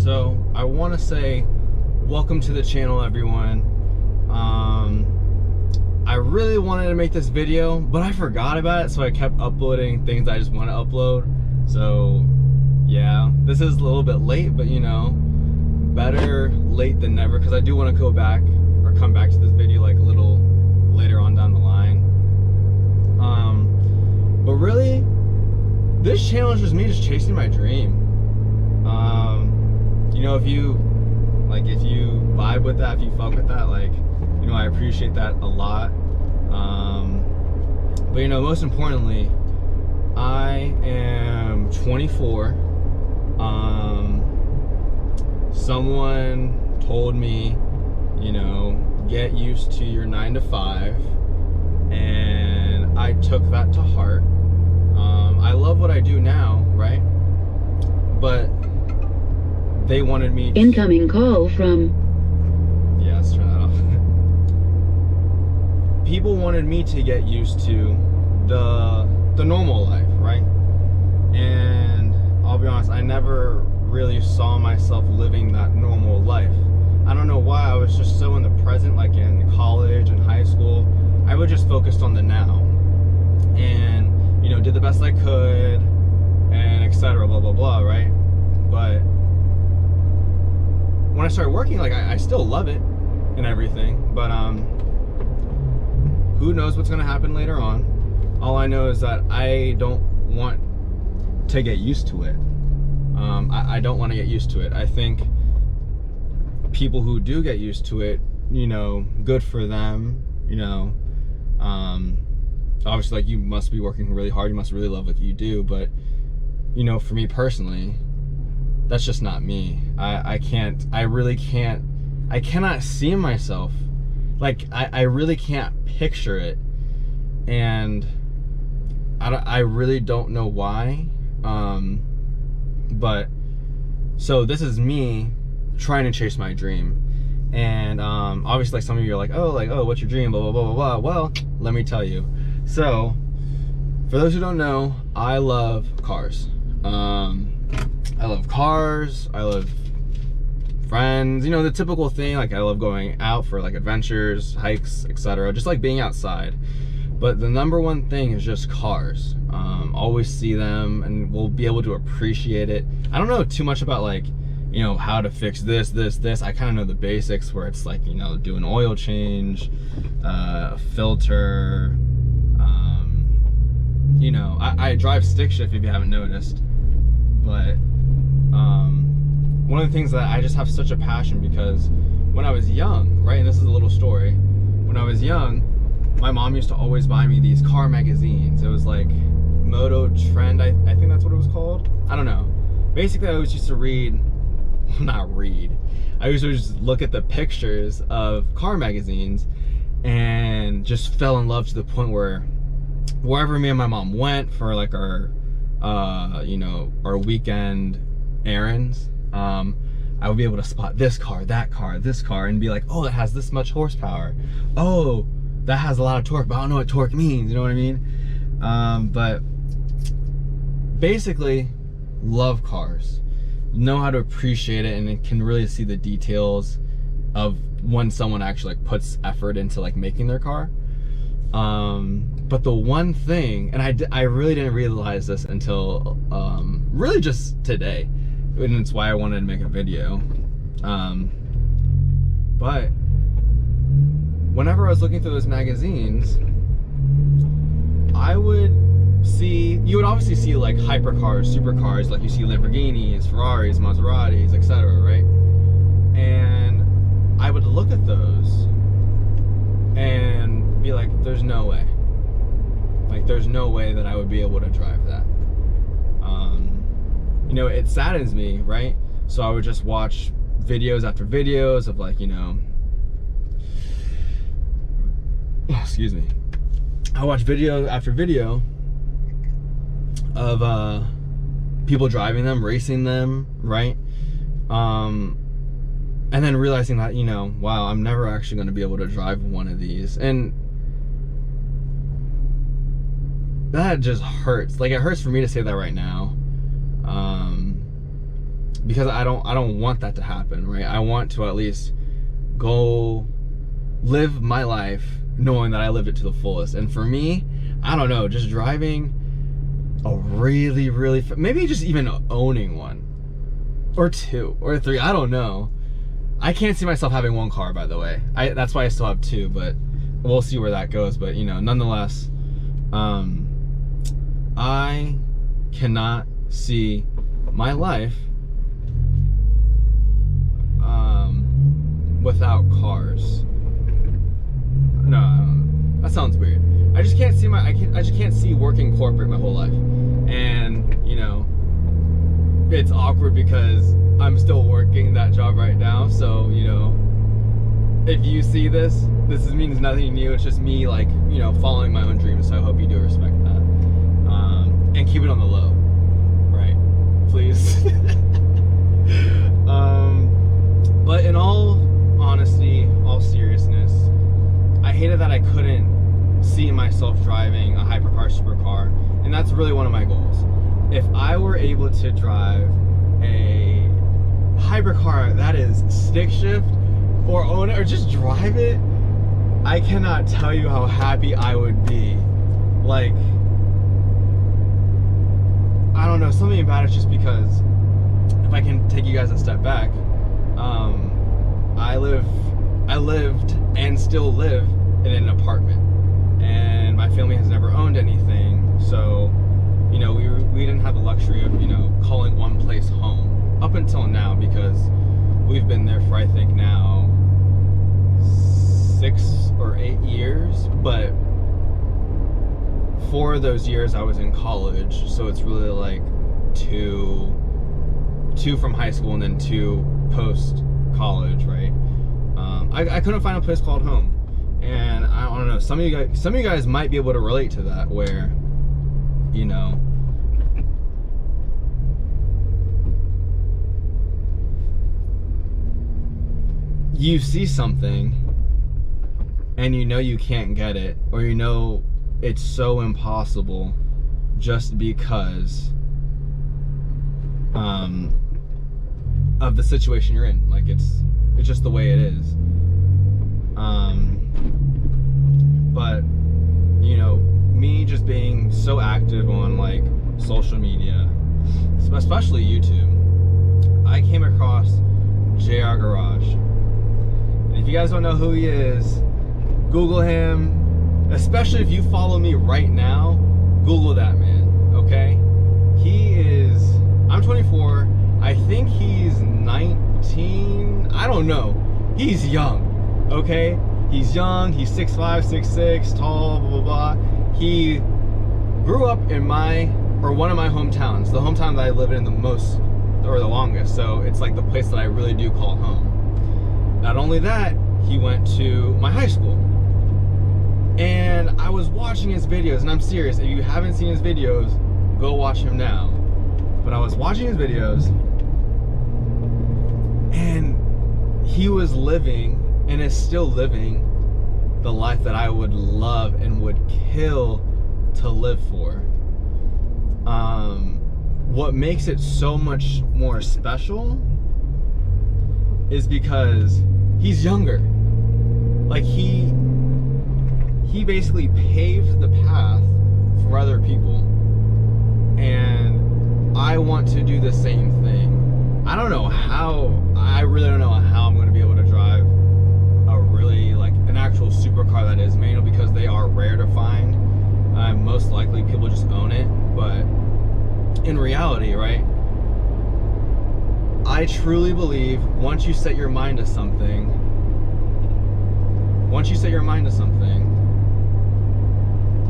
So I want to say welcome to the channel, everyone. I really wanted to make this video, but I forgot about it, so I kept uploading things I just want to upload. So yeah, this is a little bit late, but you know, better late than never, because I do want to go back or come back to this video like a little later on down the line. But really, this channel is just me just chasing my dream. You know, if you vibe with that, if you fuck with that, like, you know, I appreciate that a lot. But you know, most importantly, I am 24. Someone told me, you know, get used to your 9 to 5, and I took that to heart. I love what I do now, right? But they wanted me to... Incoming call from... Yeah, let's turn that off. People wanted me to get used to the normal life, right? And I'll be honest, I never really saw myself living that normal life. I don't know why. I was just so in the present, like in college and high school. I was just focused on the now, and you know, did the best I could, and etc. Blah blah blah, right? But when I started working, like I still love it and everything, but who knows what's gonna happen later on. All I know is that I don't want to get used to it. I don't want to get used to it. I think people who do get used to it, you know, good for them, you know. Obviously, like, you must be working really hard, you must really love what you do, but you know, for me personally, that's just not me. I cannot see myself, like, I really can't picture it, and I really don't know why. But so this is me trying to chase my dream, and obviously, like, some of you are like, oh, what's your dream, blah blah blah blah blah. Well, let me tell you. So for those who don't know, I love cars. I love cars, I love friends, you know, the typical thing. Like, I love going out for like adventures, hikes, etc. Just like being outside. But the number one thing is just cars. Always see them, and we'll be able to appreciate it. I don't know too much about, like, you know, how to fix this. I kind of know the basics, where it's like, you know, do an oil change, filter. You know, I drive stick shift, if you haven't noticed. But one of the things that I just have such a passion, because when I was young, right, and this is a little story, when I was young, my mom used to always buy me these car magazines. It was like Moto Trend, I think that's what it was called. I don't know. Basically, I always used to I used to just look at the pictures of car magazines and just fell in love to the point where wherever me and my mom went for like our you know, our weekend errands, I would be able to spot this car, that car, this car, and be like, oh, that has this much horsepower. Oh, that has a lot of torque, but I don't know what torque means, you know what I mean? But basically, love cars. Know how to appreciate it, and it can really see the details of when someone actually like puts effort into like making their car. But the one thing, and I really didn't realize this until really just today, and it's why I wanted to make a video. But whenever I was looking through those magazines, you would obviously see like hypercars, supercars, like you see Lamborghinis, Ferraris, Maseratis, etc., right? And I would look at those and be like, there's no way. Like, there's no way that I would be able to drive that. You know, it saddens me, right? So I would just watch videos after videos of, like, you know, excuse me. I watch video after video of people driving them, racing them, right? And then realizing that, you know, wow, I'm never actually going to be able to drive one of these. And that just hurts. Like, it hurts for me to say that right now. because I don't want that to happen, right? I want to at least go live my life knowing that I lived it to the fullest. And for me, I don't know, just driving a really, maybe just even owning one or two or three, I don't know. I can't see myself having one car, by the way. That's why I still have two, but we'll see where that goes. But you know, nonetheless, I cannot see my life without cars. No, that sounds weird. I just can't see I just can't see working corporate my whole life. And you know, it's awkward because I'm still working that job right now. So you know, if you see this means nothing to you. It's just me, like, you know, following my own dreams. So I hope you do respect that, and keep it on the low, right? Please. But in all honesty, all seriousness, I hated that I couldn't see myself driving a hypercar supercar, and that's really one of my goals. If I were able to drive a hypercar that is stick shift, or own it, or just drive it, I cannot tell you how happy I would be. Like, I don't know, something about it, just because if I can take you guys a step back, I lived and still live in an apartment, and my family has never owned anything. So, you know, we didn't have the luxury of, you know, calling one place home up until now, because we've been there for, I think now 6 or 8 years, but 4 of those years I was in college, so it's really like two from high school and then 2 post college, right? I couldn't find a place called home, and I don't know, some of you guys might be able to relate to that, where, you know, you see something and you know you can't get it, or you know it's so impossible just because of the situation you're in. Like, it's just the way it is. But you know, me just being so active on like social media, especially YouTube, I came across JR Garage. And if you guys don't know who he is, Google him. Especially if you follow me right now, Google that man, okay? I'm 24, I think he's 19, I don't know. He's young, okay? He's young, he's 6'5", 6'6", tall, blah, blah, blah. He grew up in one of my hometowns, the hometown that I lived in the most, or the longest, so it's like the place that I really do call home. Not only that, he went to my high school. And I was watching his videos, and I'm serious, if you haven't seen his videos, go watch him now. But I was watching his videos, and he was living, and is still living, the life that I would love and would kill to live for. What makes it so much more special is because he's younger. Like, he basically paved the path for other people, and I want to do the same thing. I don't know how, I really don't know how I'm going to be able to drive a really, like, an actual supercar that is manual, because they are rare to find. Most likely people just own it, but in reality, right, I truly believe once you set your mind to something,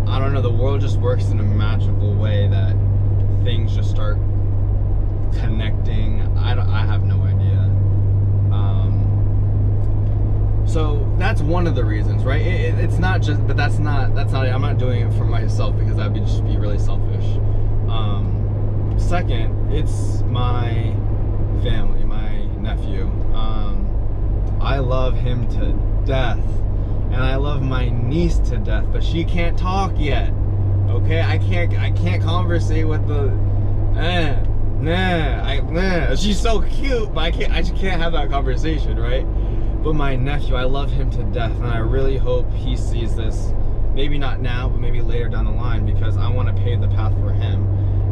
I don't know, the world just works in a magical way that things just start connecting. I have no idea. So that's one of the reasons, right? It's not just, but that's not it. I'm not doing it for myself, because that would just be really selfish. Second, it's my family, my nephew. I love him to death, and I love my niece to death, but she can't talk yet. Okay, I can't conversate with the Nah. She's so cute, but I just can't have that conversation, right? But my nephew, I love him to death, and I really hope he sees this. Maybe not now, but maybe later down the line, because I want to pave the path for him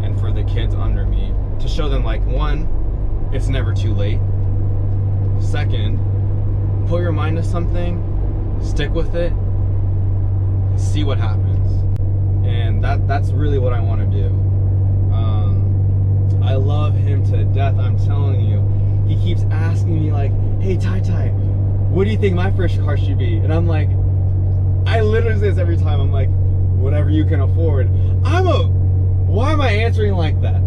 and for the kids under me to show them, like, one, it's never too late. Second, put your mind to something, stick with it, see what happens. And that's really what I want to do. I love him to death, I'm telling you. He keeps asking me, like, hey, Tai, what do you think my first car should be? And I'm like, I literally say this every time. I'm like, whatever you can afford. Why am I answering like that?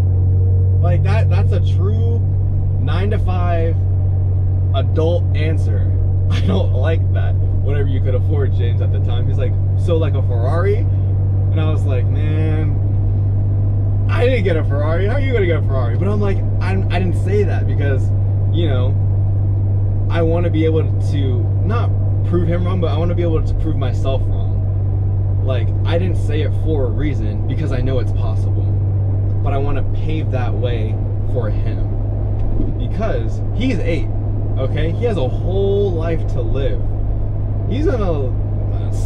Like, that's a true 9-to-5 adult answer. I don't like that. Whatever you could afford, James, at the time. He's like, so like a Ferrari? And I was like, man, I didn't get a Ferrari. How are you gonna get a Ferrari? But I'm like, I didn't say that because, you know, I want to be able to not prove him wrong, but I want to be able to prove myself wrong. Like, I didn't say it for a reason, because I know it's possible, but I want to pave that way for him, because he's 8, okay? He has a whole life to live. He's gonna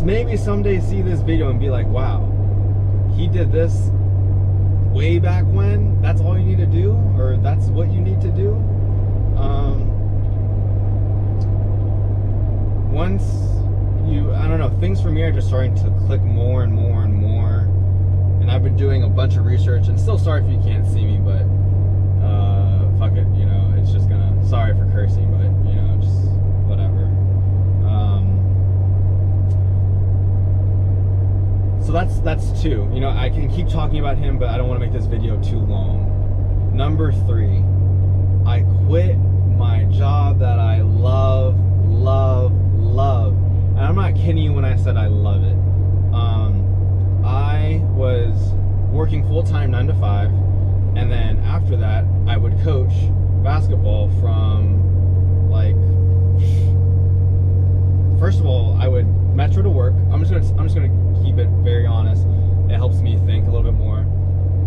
maybe someday see this video and be like, wow, he did this way back when. That's all you need to do, or that's what you need to do. Once I don't know, things for me are just starting to click more and more and more. And I've been doing a bunch of research, and still sorry if you can't see me, but fuck it, you know, it's just gonna, sorry for cursing, but you know, just whatever. So that's 2. You know, I can keep talking about him, but I don't want to make this video too long. Number 3, I quit my job that I love. And I'm not kidding you when I said I love it. I was working full-time 9-to-5, and then after that I would coach basketball from, like, first of all, I would metro to work. I'm just gonna keep it very honest. It helps me think a little bit more.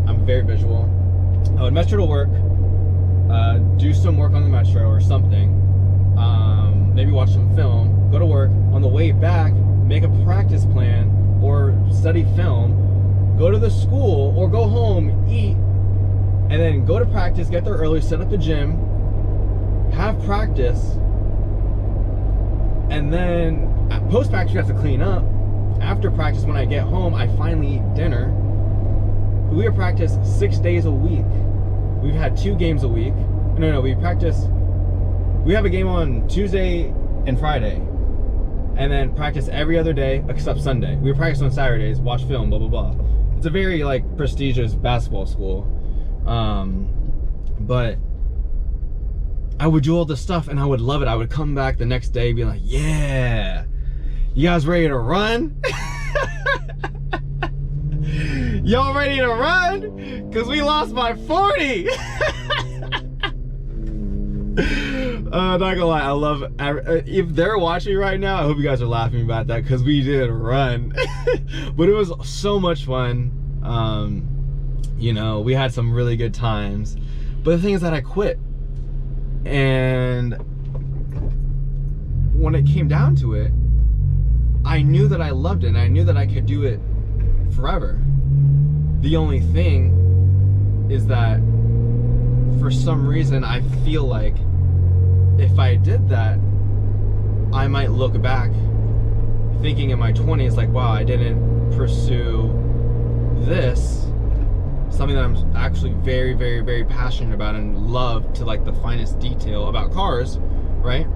I'm very visual. I would metro to work, do some work on the metro or something, maybe watch some film, go to work. On the way back, make a practice plan or study film, go to the school or go home, eat, and then go to practice, get there early, set up the gym, have practice, and then post-practice you have to clean up. After practice, when I get home, I finally eat dinner. We have practice 6 days a week. We've had 2 games a week. No, we have a game on Tuesday and Friday, and then practice every other day except Sunday. We practice on Saturdays, watch film, blah, blah, blah. It's a very, like, prestigious basketball school. But I would do all this stuff and I would love it. I would come back the next day being like, yeah, you guys ready to run? Y'all ready to run? Because we lost by 40. Not gonna lie, I love if they're watching right now, I hope you guys are laughing about that, because we did run. But it was so much fun. You know, we had some really good times, but the thing is that I quit, and when it came down to it, I knew that I loved it and I knew that I could do it forever. The only thing is that for some reason I feel like if I did that, I might look back thinking in my 20s like, wow, I didn't pursue this, something that I'm actually very, very, very passionate about and love to, like, the finest detail about cars, right?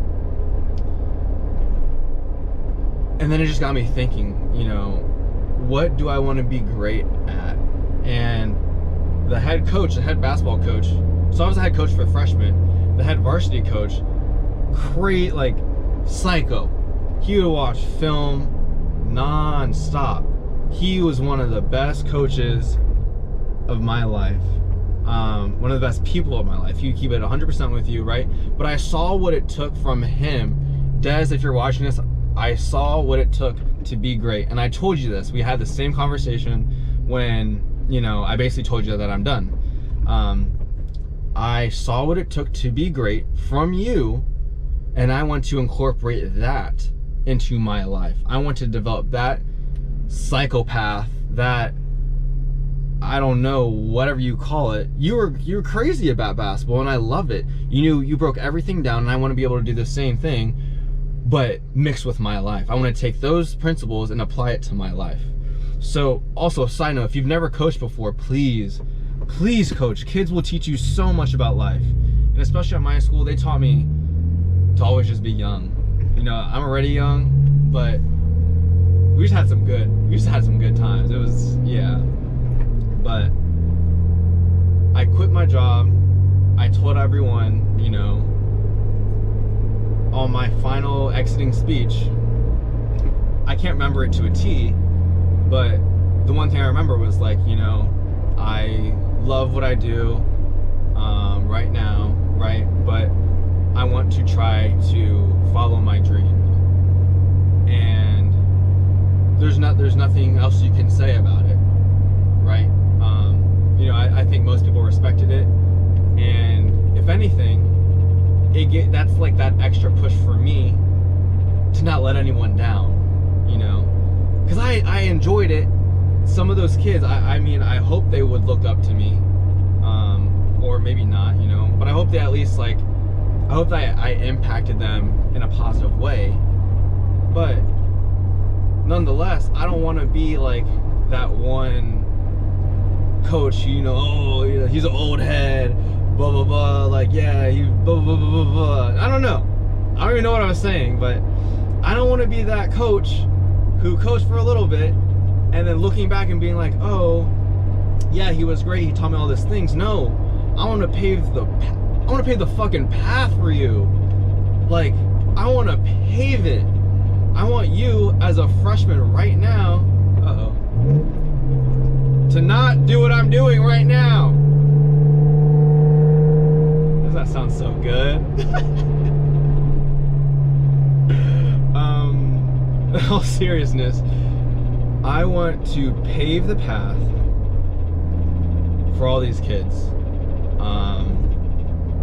And then it just got me thinking, you know, what do I want to be great at? And the head coach, the head basketball coach, so I was the head coach for freshmen, the head varsity coach, like, psycho. He would watch film non-stop. He was one of the best coaches of my life, one of the best people of my life. He would keep it 100% with you, right? But I saw what it took from him. Des, if you're watching this, I saw what it took to be great. And I told you this. We had the same conversation when, you know, I basically told you that I'm done. I saw what it took to be great from you, and I want to incorporate that into my life. I want to develop that psychopath, that, I don't know, whatever you call it. You're crazy about basketball, and I love it. You broke everything down, and I want to be able to do the same thing, but mixed with my life. I want to take those principles and apply it to my life. So, also, a side note, if you've never coached before, please coach. Kids will teach you so much about life. And especially at my school, they taught me to always just be young. You know, I'm already young, but we just had some good times. It was, yeah. But I quit my job. I told everyone, you know, on my final exiting speech, I can't remember it to a T, but the one thing I remember was like, you know, I love what I do right now, right? But I want to try to follow my dreams. And there's nothing else you can say about it, right? You know, I think most people respected it, and if anything, that's like that extra push for me to not let anyone down, you know, because I enjoyed it. Some of those kids, I mean, I hope they would look up to me, or maybe not, you know, but I hope they at least, like, I hope that I impacted them in a positive way. But nonetheless, I don't want to be like that one coach, you know, oh, you know, he's an old head, blah blah blah, like, yeah, he blah blah blah blah blah. I don't know, I don't even know what I was saying, but I don't want to be that coach who coached for a little bit and then looking back and being like, oh yeah, he was great, he taught me all these things. No, I want to pave the fucking path for you. Like, I want to pave it. I want you as a freshman right now, to not do what I'm doing right now. Does that sound so good? In all seriousness, I want to pave the path for all these kids,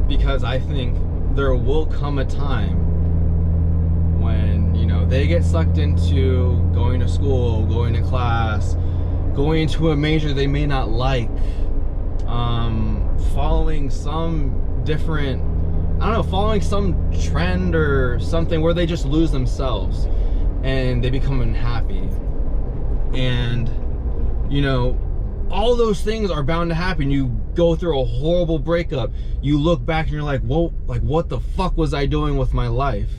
because I think there will come a time when, you know, they get sucked into going to school, going to class, going into a major they may not like, following some different, I don't know, following some trend or something where they just lose themselves and they become unhappy. And, you know, all those things are bound to happen. You go through a horrible breakup, you look back and you're like, whoa, like, what the fuck was I doing with my life?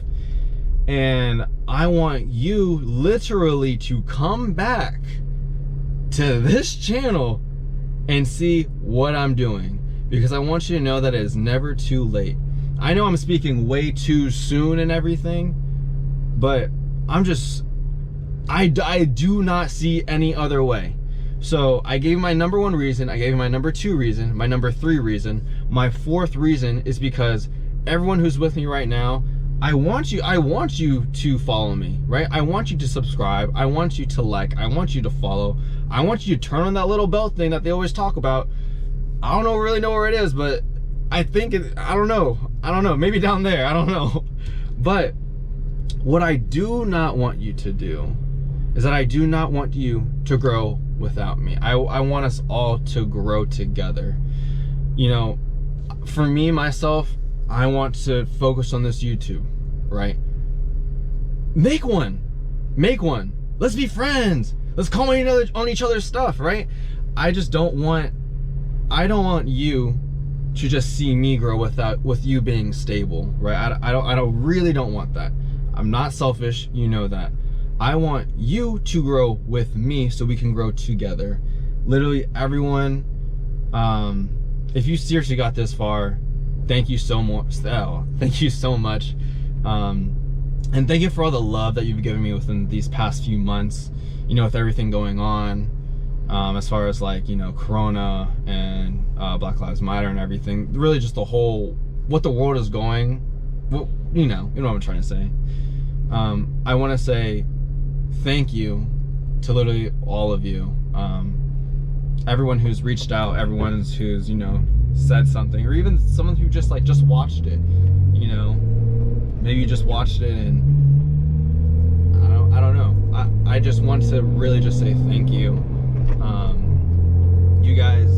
And I want you literally to come back to this channel and see what I'm doing, because I want you to know that it is never too late. I know I'm speaking way too soon and everything, but I do not see any other way. So I gave my number 1 reason, I gave my number 2 reason, my number 3 reason. My 4th reason is because everyone who's with me right now, I want you to follow me, right? I want you to subscribe. I want you to like. I want you to follow. I want you to turn on that little bell thing that they always talk about. I don't really know where it is, but I think I don't know. Maybe down there. I don't know. But what I do not want you to do is that I do not want you to grow without me. I want us all to grow together. You know, for me, myself, I want to focus on this YouTube, right? Make one. Let's be friends. Let's comment on each other's stuff, right? I don't want you to just see me grow with you being stable, right? I really don't want that. I'm not selfish, you know that. I want you to grow with me so we can grow together. Literally everyone, if you seriously got this far, thank you so much. Thank you so much. And thank you for all the love that you've given me within these past few months, you know, with everything going on, as far as, like, you know, Corona and Black Lives Matter and everything. Really just the whole, what the world is going, well, you know what I'm trying to say. I want to say thank you to literally all of you. Everyone who's reached out, everyone who's, you know, said something, or even someone who just watched it, you know, maybe you just watched it and I don't know. I just want to really just say thank you. You guys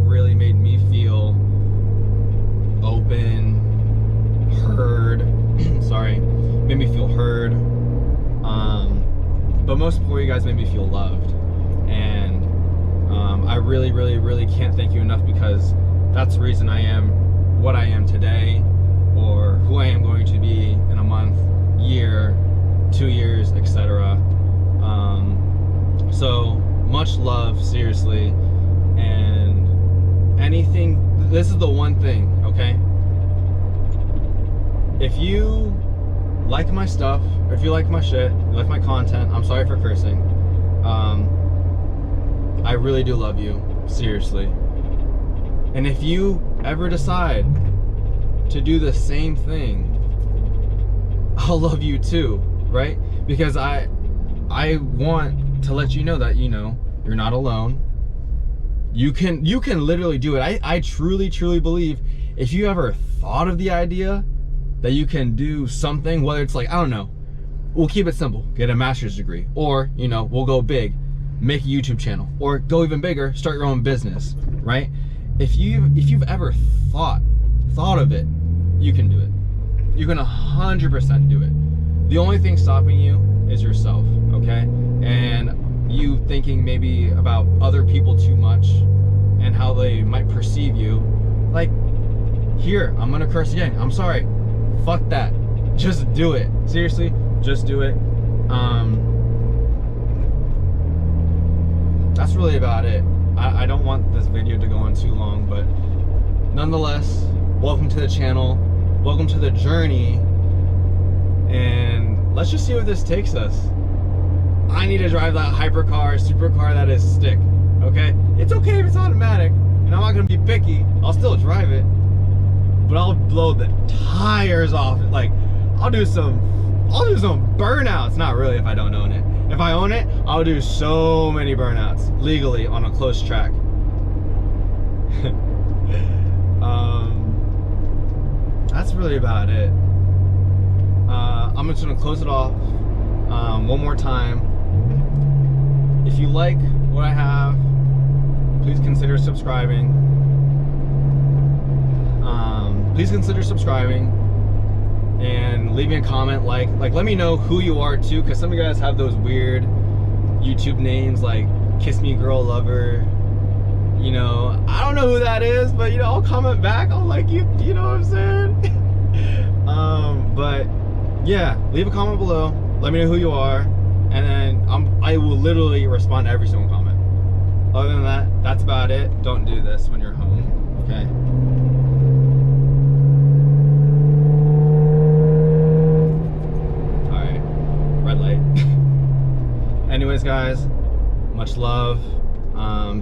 really made me feel open, heard. Sorry, made me feel heard. But most importantly, you guys made me feel loved, and I really, really, really can't thank you enough, because that's the reason I am what I am today, or who I am going to be in a month, year, 2 years, etc. So much love, seriously. And this is the one thing, okay? If you like my stuff, or if you like my shit, you like my content, I'm sorry for cursing. I really do love you, seriously. And if you ever decide to do the same thing, I'll love you too, right? Because I want to let you know that, you know, you're not alone. You can literally do it. I truly, truly believe if you ever thought of the idea that you can do something, whether it's like, I don't know, we'll keep it simple, get a master's degree, or, you know, we'll go big, make a YouTube channel, or go even bigger, start your own business, right? If you've ever thought of it, you can do it. You can 100% do it. The only thing stopping you is yourself, okay? And you thinking maybe about other people too much and how they might perceive you. Like, here, I'm gonna curse again. I'm sorry. Fuck that. Just do it. Seriously, just do it. That's really about it. I don't want this video to go on too long, but nonetheless, welcome to the channel. Welcome to the journey. And let's just see where this takes us. I need to drive that hypercar, supercar that is stick, okay? It's okay if it's automatic, and I'm not gonna be picky. I'll still drive it, but I'll blow the tires off. Like, I'll do some burnouts. Not really if I don't own it. If I own it, I'll do so many burnouts legally on a close track. That's really about it. I'm just gonna close it off one more time. If you like what I have, please consider subscribing. Please consider subscribing and leave me a comment. Like let me know who you are too, because some of you guys have those weird YouTube names like Kiss Me Girl Lover. You know, I don't know who that is, but you know, I'll comment back. I'll like you. You know what I'm saying? But yeah, leave a comment below. Let me know who you are, and then I will literally respond to every single comment. Other than that, that's about it. Don't do this when you're home, okay? All right, red light. Anyways, guys, much love.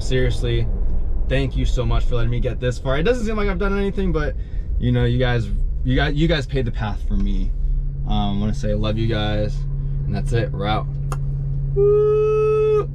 Seriously, thank you so much for letting me get this far. It doesn't seem like I've done anything, but you know, you guys paved the path for me. I want to say I love you guys, and that's it. We're out. Woo!